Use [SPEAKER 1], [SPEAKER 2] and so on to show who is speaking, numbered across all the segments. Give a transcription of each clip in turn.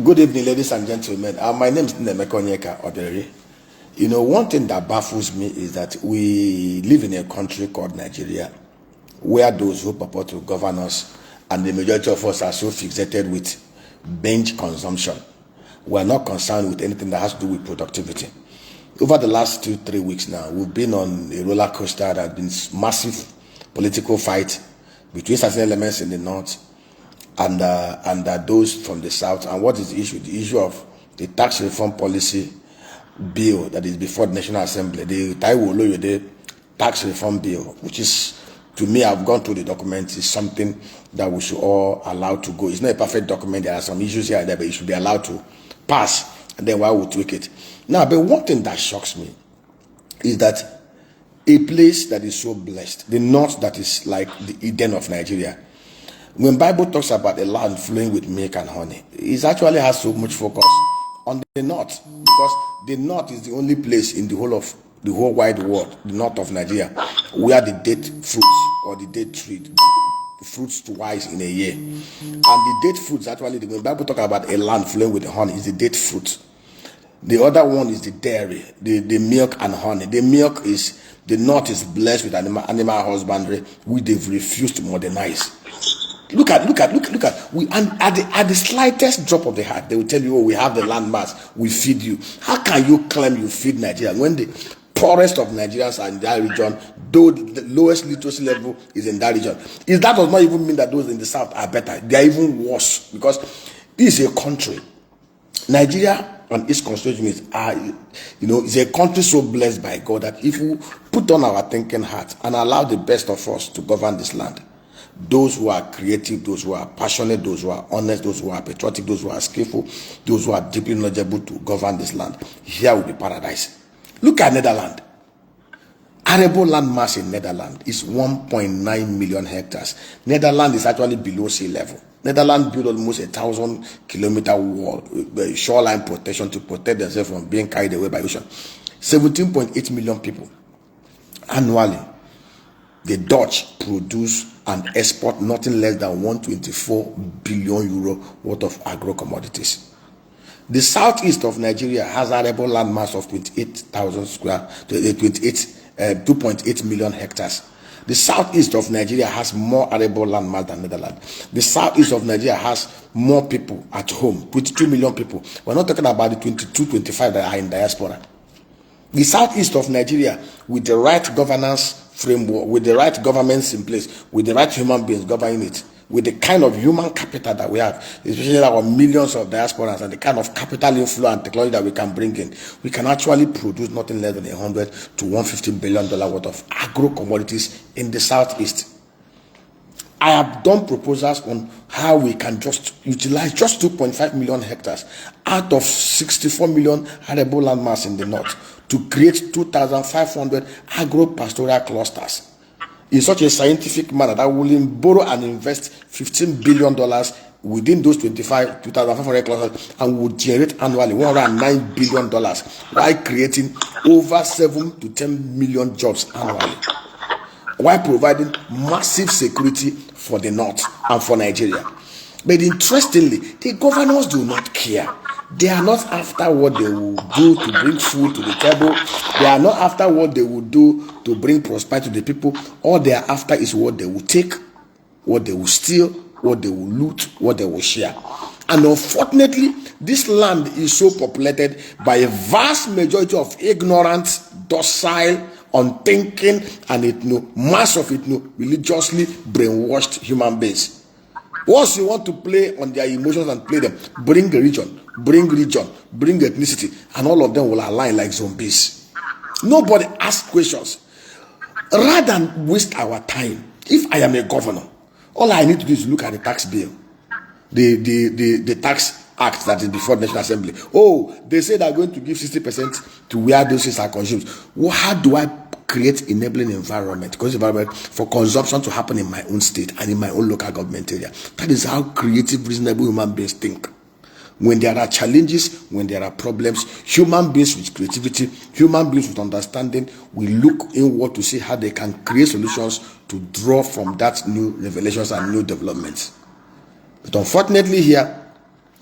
[SPEAKER 1] Good evening, ladies and gentlemen. My name is Nemeko Onyeka Oberi. You know, one thing that baffles me is that we live in a country called Nigeria, where those who purport to govern us, and the majority of us are so fixated with binge consumption. We are not concerned with anything that has to do with productivity. Over the last 2-3 weeks now, we've been on a roller coaster. There has been massive political fight between certain elements in the north and those from the south. And what is the issue? The issue of the tax reform policy bill that is before the National Assembly, the Taiwo Oloyede tax reform bill, which is, to me, I've gone through the document, is something that we should all allow to go. It's not a perfect document. There are some issues here and there, but it should be allowed to pass, and then why we tweak it. Now, but one thing that shocks me is that a place that is so blessed, the north that is like the Eden of Nigeria, when Bible talks about a land flowing with milk and honey, it actually has so much focus on the north, because the north is the only place in the whole wide world, the north of Nigeria, where the date fruits or the date tree fruits twice in a year. And the date fruits, actually, when the Bible talk about a land flowing with the honey, is the date fruit. The other one is the dairy, the milk and honey. The milk is, the north is blessed with animal husbandry, which they've refused to modernize. Look at we, and at the slightest drop of the hat, they will tell you, oh, we have the land mass, we feed you. How can you claim you feed Nigeria when the poorest of Nigerians are in that region, though the lowest literacy level is in that region? That does not even mean that those in the south are better. They are even worse, because this is a country. Nigeria and its constituents are, it's a country so blessed by God that if we put on our thinking hat and allow the best of us to govern this land, those who are creative, those who are passionate, those who are honest, those who are patriotic, those who are skillful, those who are deeply knowledgeable to govern this land, here will be paradise. Look at Netherlands. Arable land mass in Netherlands is 1.9 million hectares. Netherlands is actually below sea level. Netherlands built almost 1,000-kilometer wall, shoreline protection to protect themselves from being carried away by ocean. 17.8 million people annually. The Dutch produce and export nothing less than 124 billion euro worth of agro commodities. The southeast of Nigeria has arable land mass of 2.8 million hectares. The southeast of Nigeria has more arable land mass than Netherlands. The southeast of Nigeria has more people at home, 22 million people. We're not talking about the 22, 25 that are in diaspora. The southeast of Nigeria, with the right governance framework, with the right governments in place, with the right human beings governing it, with the kind of human capital that we have, especially our millions of diasporans, and the kind of capital inflow and technology that we can bring in, we can actually produce nothing less than $100 to $150 billion worth of agro commodities in the southeast. I have done proposals on how we can just utilize just 2.5 million hectares out of 64 million arable land mass in the north to create 2,500 agro-pastoral clusters in such a scientific manner that will borrow and invest $15 billion within those 2,500 clusters and will generate annually $109 billion while creating over 7 to 10 million jobs annually, while providing massive security for the north and for Nigeria. But interestingly, the governors do not care. They are not after what they will do to bring food to the table. They are not after what they will do to bring prosperity to the people. All they are after is what they will take, what they will steal, what they will loot, what they will share. And unfortunately, this land is so populated by a vast majority of ignorant, docile, unthinking, and mass of religiously brainwashed human beings. Once you want to play on their emotions and play them, bring religion, bring ethnicity, and all of them will align like zombies. Nobody asks questions. Rather than waste our time, if I am a governor, all I need to do is look at the tax bill, the tax act that is before the National Assembly. Oh, they say they're going to give 60% to where those things are consumed. Well, how do I create enabling environment for consumption to happen in my own state and in my own local government area? That is how creative, reasonable human beings think. When there are challenges, when there are problems, human beings with creativity, human beings with understanding, we look inward to see how they can create solutions to draw from that new revelations and new developments. But unfortunately here,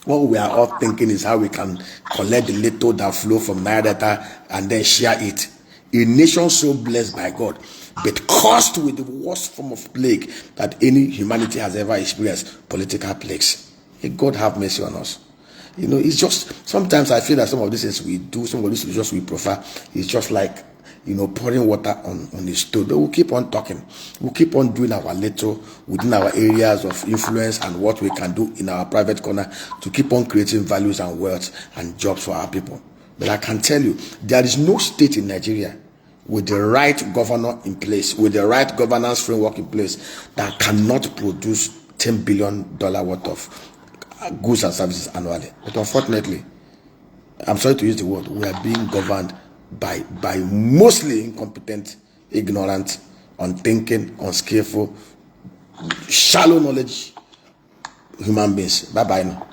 [SPEAKER 1] What we are all thinking is how we can collect the little that flow from Niger Delta and then share it. A nation so blessed by God, but cursed with the worst form of plague that any humanity has ever experienced, political plagues. May God have mercy on us. You know, it's just, sometimes I feel that some of these things we do, some of these things just we prefer, it's just like, you know, pouring water on the stove. But we'll keep on talking. We'll keep on doing our little within our areas of influence and what we can do in our private corner to keep on creating values and wealth and jobs for our people. But I can tell you, there is no state in Nigeria with the right governor in place, with the right governance framework in place, that cannot produce $10 billion worth of goods and services annually. But unfortunately, I'm sorry to use the word, we are being governed by mostly incompetent, ignorant, unthinking, unskillful, shallow knowledge human beings. Bye bye now.